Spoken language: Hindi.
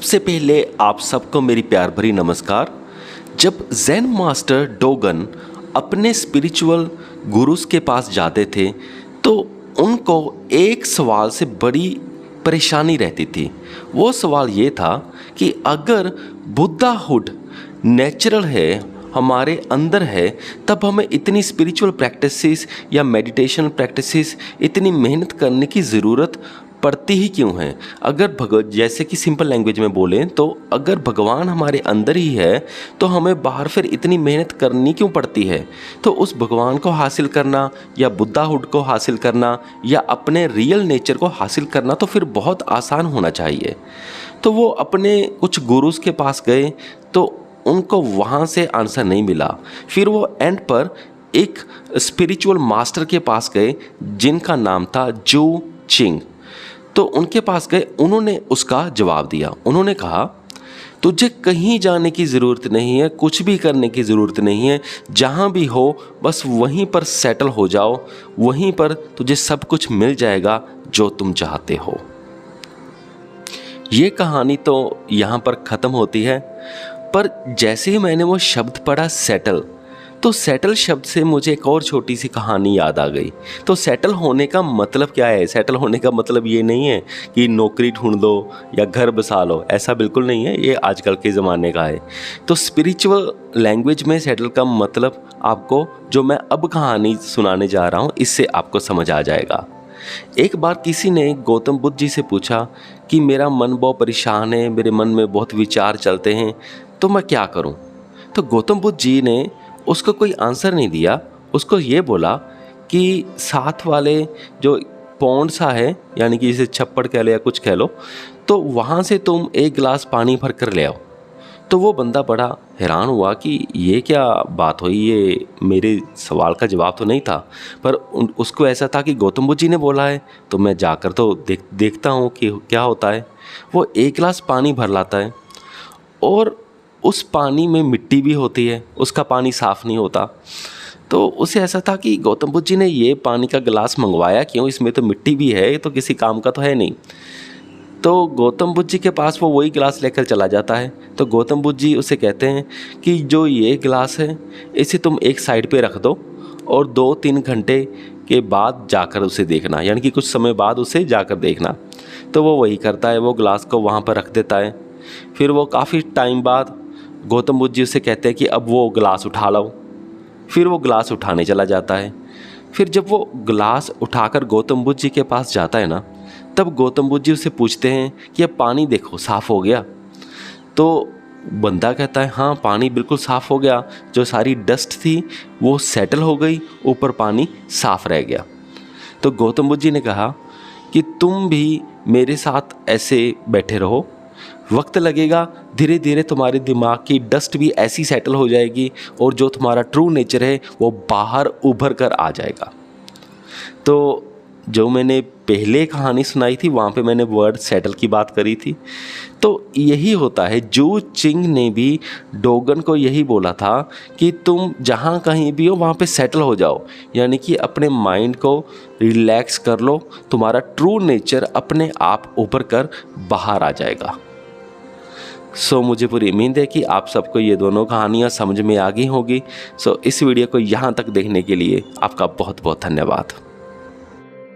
सबसे पहले आप सबको मेरी प्यार भरी नमस्कार। जब ज़ेन मास्टर डोगन अपने स्पिरिचुअल गुरुस के पास जाते थे तो उनको एक सवाल से बड़ी परेशानी रहती थी। वो सवाल ये था कि अगर बुद्धाहुड नेचुरल है, हमारे अंदर है, तब हमें इतनी स्पिरिचुअल प्रैक्टिसेस या मेडिटेशन प्रैक्टिसेस, इतनी मेहनत करने की ज़रूरत पड़ती ही क्यों है। अगर जैसे कि सिंपल लैंग्वेज में बोलें तो अगर भगवान हमारे अंदर ही है तो हमें बाहर फिर इतनी मेहनत करनी क्यों पड़ती है। तो उस भगवान को हासिल करना या बुद्धाहुड को हासिल करना या अपने रियल नेचर को हासिल करना तो फिर बहुत आसान होना चाहिए। तो वो अपने कुछ गुरुस के पास गए तो उनको वहाँ से आंसर नहीं मिला। फिर वो एंड पर एक स्पिरिचुअल मास्टर के पास गए जिनका नाम था जू चिंग। तो उनके पास गए, उन्होंने उसका जवाब दिया। उन्होंने कहा तुझे कहीं जाने की ज़रूरत नहीं है, कुछ भी करने की ज़रूरत नहीं है, जहाँ भी हो बस वहीं पर सेटल हो जाओ, वहीं पर तुझे सब कुछ मिल जाएगा जो तुम चाहते हो। ये कहानी तो यहाँ पर ख़त्म होती है, पर जैसे ही मैंने वो शब्द पढ़ा सेटल, तो सेटल शब्द से मुझे एक और छोटी सी कहानी याद आ गई। तो सेटल होने का मतलब क्या है? सेटल होने का मतलब ये नहीं है कि नौकरी ढूंढ लो या घर बसा लो, ऐसा बिल्कुल नहीं है, ये आजकल के ज़माने का है। तो स्पिरिचुअल लैंग्वेज में सेटल का मतलब आपको, जो मैं अब कहानी सुनाने जा रहा हूँ, इससे आपको समझ आ जाएगा। एक बार किसी ने गौतम बुद्ध जी से पूछा कि मेरा मन बहुत परेशान है, मेरे मन में बहुत विचार चलते हैं, तो मैं क्या करूं? तो गौतम बुद्ध जी ने उसको कोई आंसर नहीं दिया। उसको ये बोला कि साथ वाले जो पौंड सा है, यानी कि इसे छप्पड़ कह लो या कुछ कह लो, तो वहाँ से तुम एक गिलास पानी भर कर ले आओ। तो वो बंदा बड़ा हैरान हुआ कि ये क्या बात हुई, ये मेरे सवाल का जवाब तो नहीं था। पर उसको ऐसा था कि गौतम बुद्ध जी ने बोला है तो मैं जाकर तो देखता हूँ कि क्या होता है। वो एक गिलास पानी भर लाता है और उस पानी में मिट्टी भी होती है, उसका पानी साफ़ नहीं होता। तो उसे ऐसा था कि गौतम बुद्ध जी ने ये पानी का गिलास मंगवाया क्यों, इसमें तो मिट्टी भी है, ये तो किसी काम का तो है नहीं। तो गौतम बुद्ध जी के पास वो वही गिलास लेकर चला जाता है। तो गौतम बुद्ध जी उसे कहते हैं कि जो ये गिलास है इसे तुम एक साइड पे रख दो और 2-3 घंटे के बाद जाकर उसे देखना, यानी कि कुछ समय बाद उसे जाकर देखना। तो वो वही करता है, वो गिलास को वहाँ पर रख देता है। फिर वो काफ़ी टाइम बाद गौतम बुद्ध जी उसे कहते हैं कि अब वो गिलास उठा लो। फिर वो गिलास उठाने चला जाता है। फिर जब वो गिलास उठाकर गौतम बुद्ध जी के पास जाता है ना, तब गौतम बुद्ध जी उससे पूछते हैं कि अब पानी देखो साफ़ हो गया। तो बंदा कहता है हाँ, पानी बिल्कुल साफ़ हो गया, जो सारी डस्ट थी वो सेटल हो गई, ऊपर पानी साफ़ रह गया। तो गौतम बुद्ध जी ने कहा कि तुम भी मेरे साथ ऐसे बैठे रहो, वक्त लगेगा, धीरे धीरे तुम्हारे दिमाग की डस्ट भी ऐसी सेटल हो जाएगी और जो तुम्हारा ट्रू नेचर है वो बाहर उभर कर आ जाएगा। तो जो मैंने पहले कहानी सुनाई थी वहाँ पे मैंने वर्ड सेटल की बात करी थी। तो यही होता है, जू चिंग ने भी डोगन को यही बोला था कि तुम जहाँ कहीं भी हो वहाँ पे सेटल हो जाओ, यानी कि अपने माइंड को रिलैक्स कर लो, तुम्हारा ट्रू नेचर अपने आप उभर कर बाहर आ जाएगा। मुझे पूरी उम्मीद है कि आप सबको ये दोनों कहानियाँ समझ में आ गई होगी। इस वीडियो को यहाँ तक देखने के लिए आपका बहुत बहुत धन्यवाद।